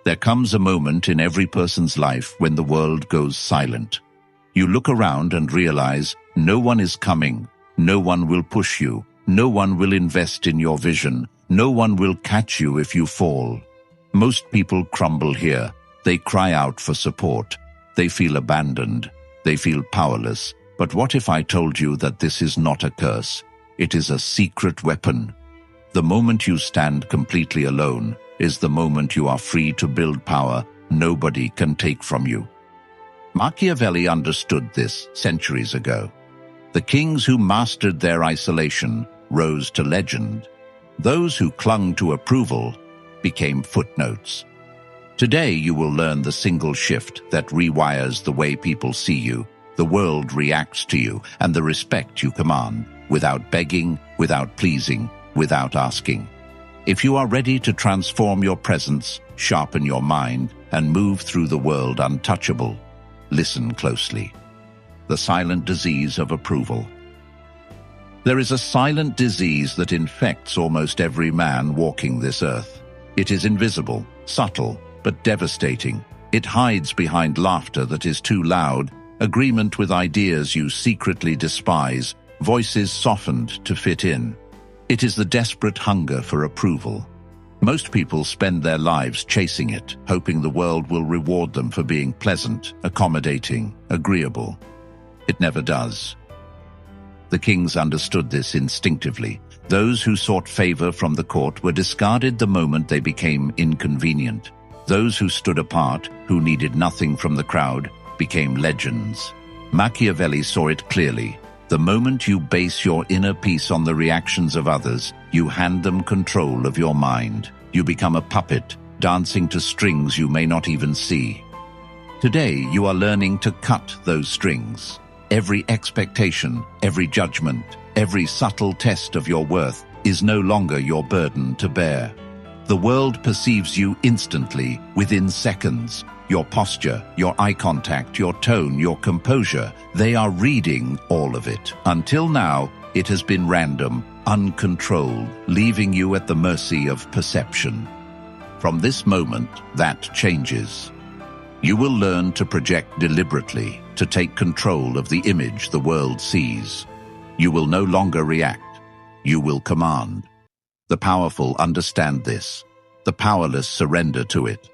There comes a moment in every person's life when the world goes silent. You look around and realize no one is coming, no one will push you, no one will invest in your vision, no one will catch you if you fall. Most people crumble here. They cry out for support. They feel abandoned. They feel powerless. But what if I told you that this is not a curse? It is a secret weapon. The moment you stand completely alone is the moment you are free to build power nobody can take from you. Machiavelli understood this centuries ago. The kings who mastered their isolation rose to legend. Those who clung to approval became footnotes. Today you will learn the single shift that rewires the way people see you, the world reacts to you, and the respect you command, without begging, without pleasing, without asking. If you are ready to transform your presence, sharpen your mind, and move through the world untouchable, listen closely. The silent disease of approval. There is a silent disease that infects almost every man walking this earth. It is invisible, subtle, but devastating. It hides behind laughter that is too loud, agreement with ideas you secretly despise, voices softened to fit in. It is the desperate hunger for approval. Most people spend their lives chasing it, hoping the world will reward them for being pleasant, accommodating, agreeable. It never does. The kings understood this instinctively. Those who sought favor from the court were discarded the moment they became inconvenient. Those who stood apart, who needed nothing from the crowd, became legends. Machiavelli saw it clearly. The moment you base your inner peace on the reactions of others, you hand them control of your mind. You become a puppet, dancing to strings you may not even see. Today, you are learning to cut those strings. Every expectation, every judgment, every subtle test of your worth is no longer your burden to bear. The world perceives you instantly, within seconds. Your posture, your eye contact, your tone, your composure, they are reading all of it. Until now, it has been random, uncontrolled, leaving you at the mercy of perception. From this moment, that changes. You will learn to project deliberately, to take control of the image the world sees. You will no longer react. You will command. The powerful understand this. The powerless surrender to it.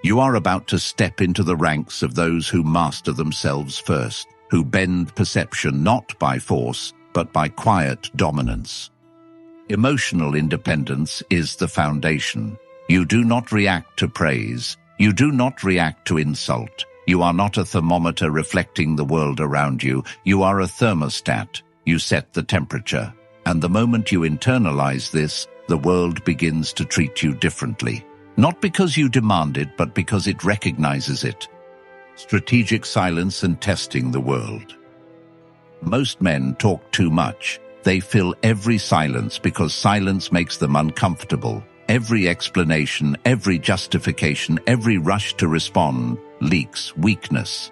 You are about to step into the ranks of those who master themselves first, who bend perception not by force, but by quiet dominance. Emotional independence is the foundation. You do not react to praise. You do not react to insult. You are not a thermometer reflecting the world around you. You are a thermostat. You set the temperature. And the moment you internalize this, the world begins to treat you differently. Not because you demand it, but because it recognizes it. Strategic silence and testing the world. Most men talk too much. They fill every silence because silence makes them uncomfortable. Every explanation, every justification, every rush to respond leaks weakness.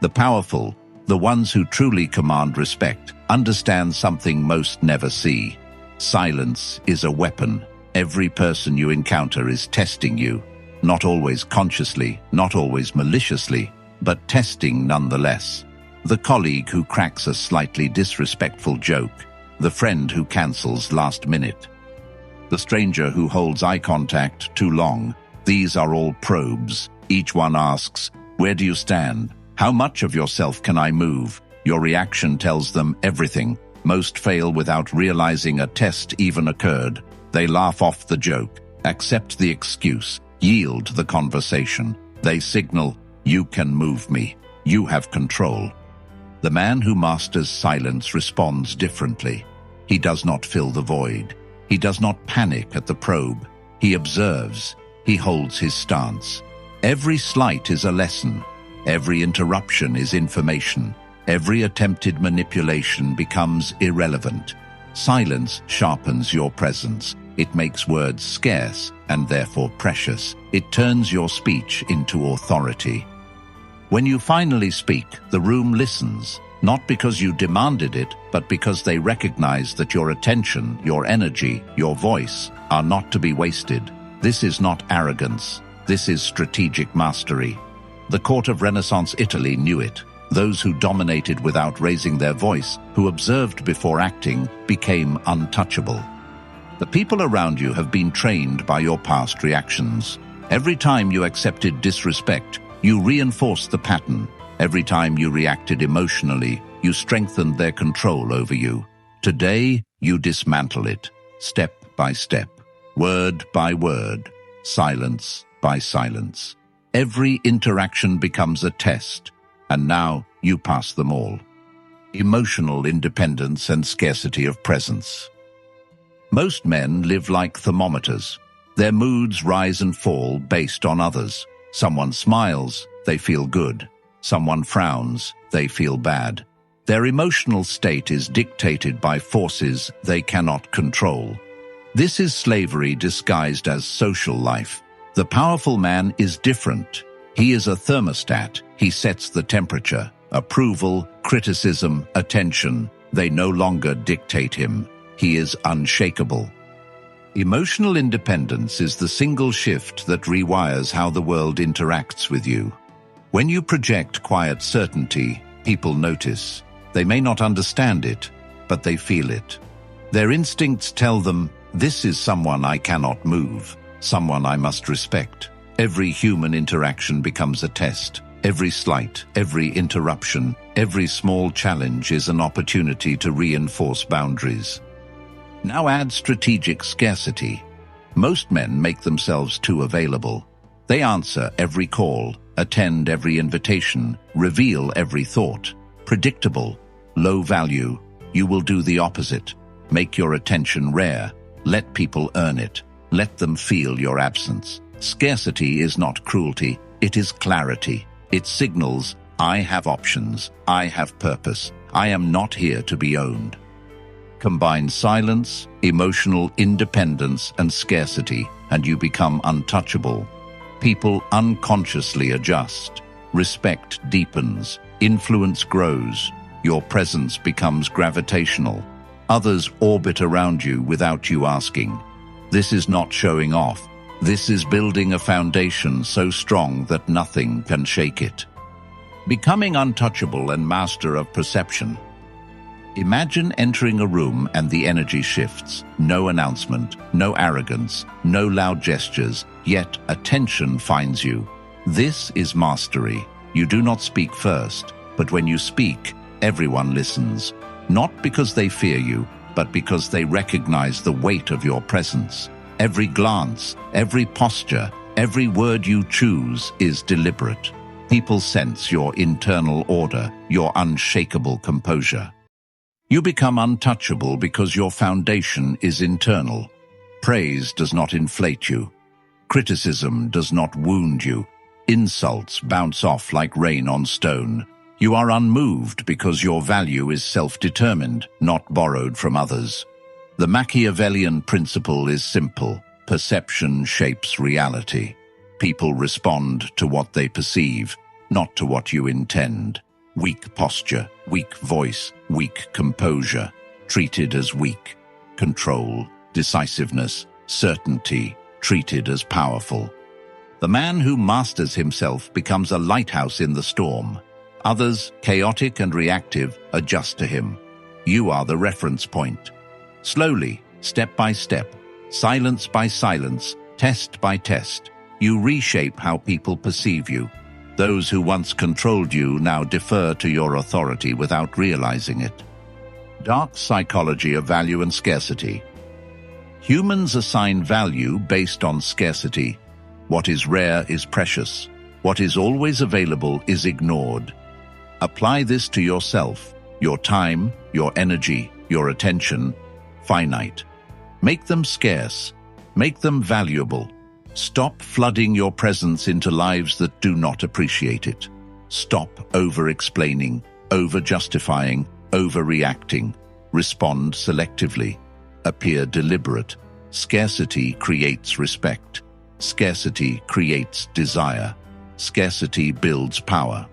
The powerful, the ones who truly command respect, understand something most never see. Silence is a weapon. Every person you encounter is testing you, not always consciously, not always maliciously, but testing nonetheless. The colleague who cracks a slightly disrespectful joke, the friend who cancels last minute, the stranger who holds eye contact too long. These are all probes. Each one asks, where do you stand? How much of yourself can I move? Your reaction tells them everything. Most fail without realizing a test even occurred. They laugh off the joke, accept the excuse, yield the conversation. They signal, you can move me. You have control. The man who masters silence responds differently. He does not fill the void. He does not panic at the probe. He observes. He holds his stance. Every slight is a lesson. Every interruption is information. Every attempted manipulation becomes irrelevant. Silence sharpens your presence. It makes words scarce and therefore precious. It turns your speech into authority. When you finally speak, the room listens, not because you demanded it, but because they recognize that your attention, your energy, your voice are not to be wasted. This is not arrogance. This is strategic mastery. The court of Renaissance Italy knew it. Those who dominated without raising their voice, who observed before acting, became untouchable. The people around you have been trained by your past reactions. Every time you accepted disrespect, you reinforced the pattern. Every time you reacted emotionally, you strengthened their control over you. Today, you dismantle it, step by step, word by word, silence by silence. Every interaction becomes a test, and now you pass them all. Emotional independence and scarcity of presence. Most men live like thermometers. Their moods rise and fall based on others. Someone smiles, they feel good. Someone frowns, they feel bad. Their emotional state is dictated by forces they cannot control. This is slavery disguised as social life. The powerful man is different. He is a thermostat. He sets the temperature. Approval, criticism, attention. They no longer dictate him. He is unshakable. Emotional independence is the single shift that rewires how the world interacts with you. When you project quiet certainty, people notice. They may not understand it, but they feel it. Their instincts tell them, this is someone I cannot move, someone I must respect. Every human interaction becomes a test. Every slight, every interruption, every small challenge is an opportunity to reinforce boundaries. Now add strategic scarcity. Most men make themselves too available. They answer every call, attend every invitation, reveal every thought. Predictable, low value. You will do the opposite. Make your attention rare. Let people earn it. Let them feel your absence. Scarcity is not cruelty, it is clarity. It signals, I have options, I have purpose, I am not here to be owned. Combine silence, emotional independence, and scarcity, and you become untouchable. People unconsciously adjust. Respect deepens. Influence grows. Your presence becomes gravitational. Others orbit around you without you asking. This is not showing off. This is building a foundation so strong that nothing can shake it. Becoming untouchable and master of perception. Imagine entering a room and the energy shifts. No announcement, no arrogance, no loud gestures, yet attention finds you. This is mastery. You do not speak first, but when you speak, everyone listens. Not because they fear you, but because they recognize the weight of your presence. Every glance, every posture, every word you choose is deliberate. People sense your internal order, your unshakable composure. You become untouchable because your foundation is internal. Praise does not inflate you. Criticism does not wound you. Insults bounce off like rain on stone. You are unmoved because your value is self-determined, not borrowed from others. The Machiavellian principle is simple. Perception shapes reality. People respond to what they perceive, not to what you intend. Weak posture, weak voice, weak composure, treated as weak. Control, decisiveness, certainty, treated as powerful. The man who masters himself becomes a lighthouse in the storm. Others, chaotic and reactive, adjust to him. You are the reference point. Slowly, step by step, silence by silence, test by test, you reshape how people perceive you. Those who once controlled you now defer to your authority without realizing it. Dark psychology of value and scarcity. Humans assign value based on scarcity. What is rare is precious. What is always available is ignored. Apply this to yourself. Your time, your energy, your attention, finite. Make them scarce. Make them valuable. Stop flooding your presence into lives that do not appreciate it. Stop over-explaining, over-justifying, over-reacting. Respond selectively. Appear deliberate. Scarcity creates respect. Scarcity creates desire. Scarcity builds power.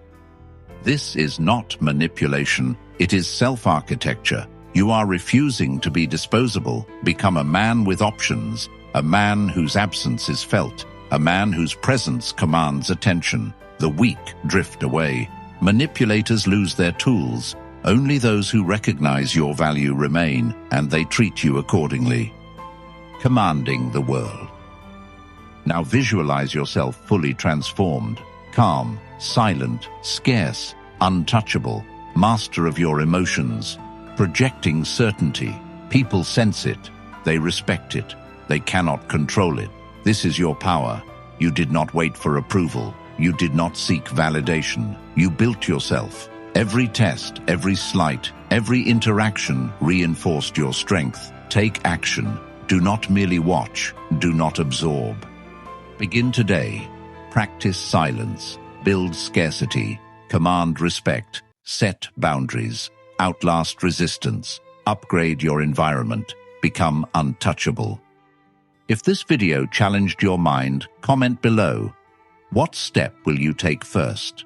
This is not manipulation. It is self-architecture. You are refusing to be disposable. Become a man with options. A man whose absence is felt, a man whose presence commands attention. The weak drift away. Manipulators lose their tools. Only those who recognize your value remain, and they treat you accordingly. Commanding the world. Now visualize yourself fully transformed, calm, silent, scarce, untouchable, master of your emotions, projecting certainty. People sense it. They respect it. They cannot control it. This is your power. You did not wait for approval. You did not seek validation. You built yourself. Every test, every slight, every interaction reinforced your strength. Take action. Do not merely watch. Do not absorb. Begin today. Practice silence. Build scarcity. Command respect. Set boundaries. Outlast resistance. Upgrade your environment. Become untouchable. If this video challenged your mind, comment below. What step will you take first?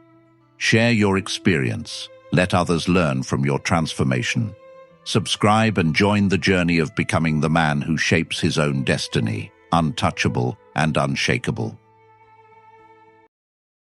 Share your experience. Let others learn from your transformation. Subscribe and join the journey of becoming the man who shapes his own destiny, untouchable and unshakable.